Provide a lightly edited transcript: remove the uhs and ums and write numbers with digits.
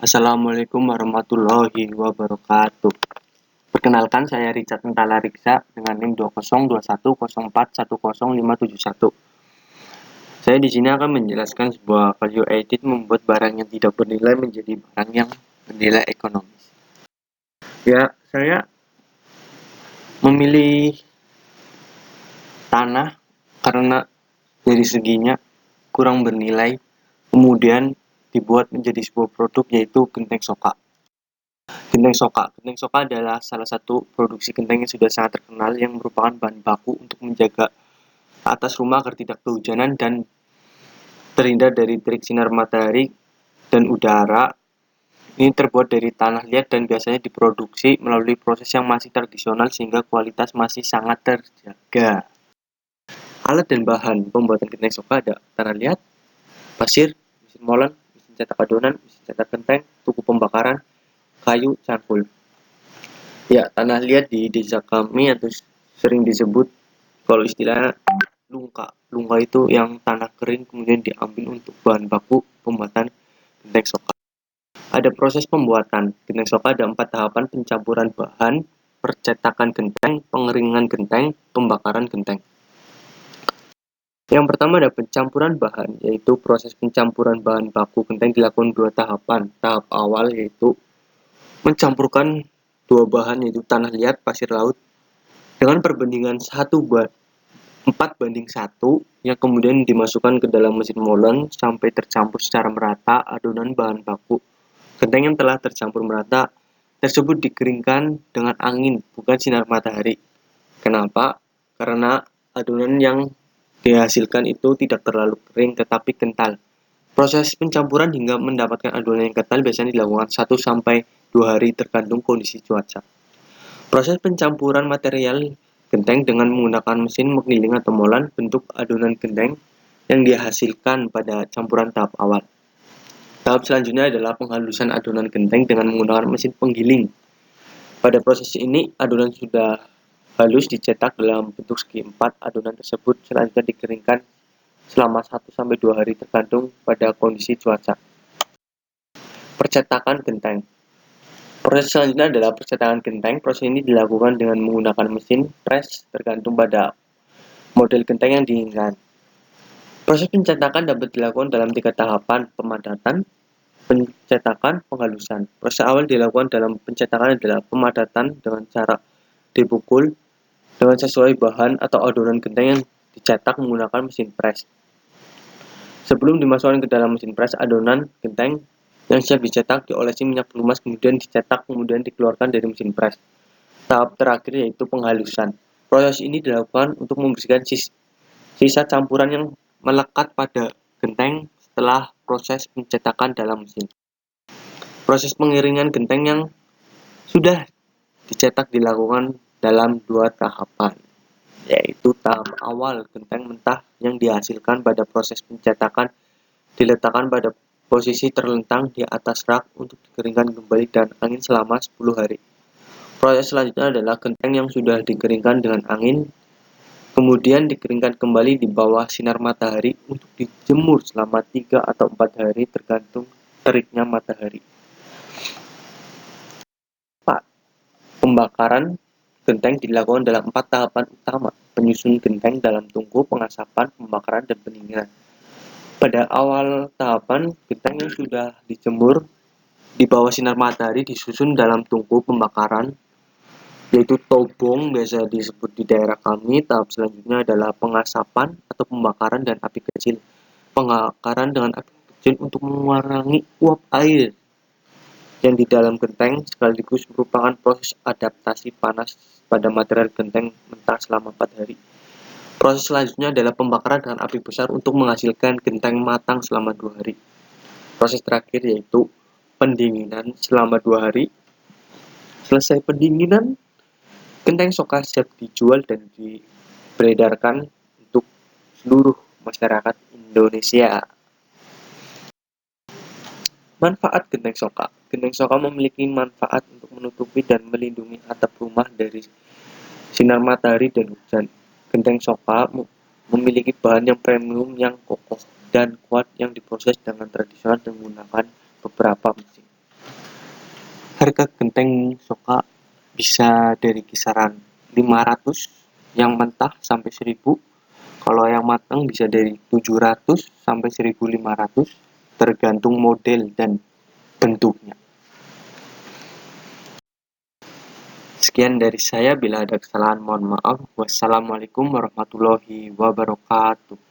Assalamualaikum warahmatullahi wabarakatuh. Perkenalkan, saya Richard Mentala Riksa dengan NIM 20210410571. Saya di sini akan menjelaskan sebuah value added membuat barang yang tidak bernilai menjadi barang yang bernilai ekonomis. Ya, saya memilih tanah karena dari seginya kurang bernilai, kemudian dibuat menjadi sebuah produk yaitu genteng soka. Genteng soka adalah salah satu produksi genteng yang sudah sangat terkenal yang merupakan bahan baku untuk menjaga atas rumah agar tidak kehujanan dan terhindar dari terik sinar matahari dan udara. Ini terbuat dari tanah liat dan biasanya diproduksi melalui proses yang masih tradisional sehingga kualitas masih sangat terjaga. Alat dan bahan pembuatan genteng soka ada tanah liat, pasir, mesin molen, mesin cetak adonan, mesin cetak genteng, tuku pembakaran, kayu, cangkul. Ya, tanah liat di desa kami atau sering disebut kalau istilahnya lungka. Lungka itu yang tanah kering kemudian diambil untuk bahan baku pembuatan genteng soka. Ada proses pembuatan genteng soka, ada 4 tahapan: pencampuran bahan, percetakan genteng, pengeringan genteng, pembakaran genteng. Yang pertama ada pencampuran bahan, yaitu proses pencampuran bahan baku genteng dilakukan 2 tahapan. Tahap awal yaitu mencampurkan 2 bahan yaitu tanah liat, pasir laut dengan perbandingan 4:1 yang kemudian dimasukkan ke dalam mesin molen sampai tercampur secara merata. Adonan bahan baku genteng yang telah tercampur merata tersebut dikeringkan dengan angin, bukan sinar matahari. Kenapa? Karena adonan yang dihasilkan itu tidak terlalu kering tetapi kental. Proses pencampuran hingga mendapatkan adonan yang kental biasanya dilakukan 1-2 hari tergantung kondisi cuaca. Proses pencampuran material genteng dengan menggunakan mesin menggiling atau molen, bentuk adonan genteng yang dihasilkan pada campuran tahap awal. Tahap selanjutnya adalah penghalusan adonan genteng dengan menggunakan mesin penggiling. Pada proses ini, adonan sudah halus dicetak dalam bentuk segi 4. Adonan tersebut selanjutnya dikeringkan selama 1-2 hari tergantung pada kondisi cuaca. Percetakan genteng. Proses selanjutnya adalah percetakan genteng. Proses ini dilakukan dengan menggunakan mesin press tergantung pada model genteng yang diinginkan. Proses pencetakan dapat dilakukan dalam 3 tahapan: pemadatan, pencetakan, penghalusan. Proses awal dilakukan dalam pencetakan adalah pemadatan dengan cara dipukul dengan sesuai bahan atau adonan genteng yang dicetak menggunakan mesin press. Sebelum dimasukkan ke dalam mesin press, adonan genteng yang siap dicetak diolesi minyak pelumas, kemudian dicetak, kemudian dikeluarkan dari mesin press. Tahap terakhir yaitu penghalusan. Proses ini dilakukan untuk membersihkan sisa campuran yang melekat pada genteng setelah proses pencetakan dalam mesin. Proses pengiringan genteng yang sudah dicetak dilakukan dalam 2 tahapan, yaitu tahap awal genteng mentah yang dihasilkan pada proses pencetakan diletakkan pada posisi terlentang di atas rak untuk dikeringkan kembali dan angin selama 10 hari. Proses selanjutnya adalah genteng yang sudah dikeringkan dengan angin kemudian dikeringkan kembali di bawah sinar matahari untuk dijemur selama 3 atau 4 hari tergantung teriknya matahari. Pembakaran genteng dilakukan dalam 4 tahapan utama: penyusun genteng dalam tungku, pengasapan, pembakaran, dan pendinginan. Pada awal tahapan, genteng yang sudah dijemur di bawah sinar matahari disusun dalam tungku pembakaran, yaitu tobong biasa disebut di daerah kami. Tahap selanjutnya adalah pengasapan atau pembakaran dan api kecil. Pembakaran dengan api kecil untuk mengurangi uap air yang di dalam genteng sekaligus merupakan proses adaptasi panas pada material genteng mentah selama 4 hari. Proses selanjutnya adalah pembakaran dengan api besar untuk menghasilkan genteng matang selama 2 hari. Proses terakhir yaitu pendinginan selama 2 hari. Selesai pendinginan, genteng soka siap dijual dan diberedarkan untuk seluruh masyarakat Indonesia. Manfaat genteng soka. Genteng soka memiliki manfaat untuk menutupi dan melindungi atap rumah dari sinar matahari dan hujan. Genteng soka memiliki bahan yang premium yang kokoh dan kuat yang diproses dengan tradisional dan menggunakan beberapa mesin. Harga genteng soka bisa dari kisaran 500 yang mentah sampai 1000. Kalau yang matang bisa dari 700 sampai 1500 tergantung model dan bentuknya. Sekian dari saya, bila ada kesalahan mohon maaf. Wassalamualaikum warahmatullahi wabarakatuh.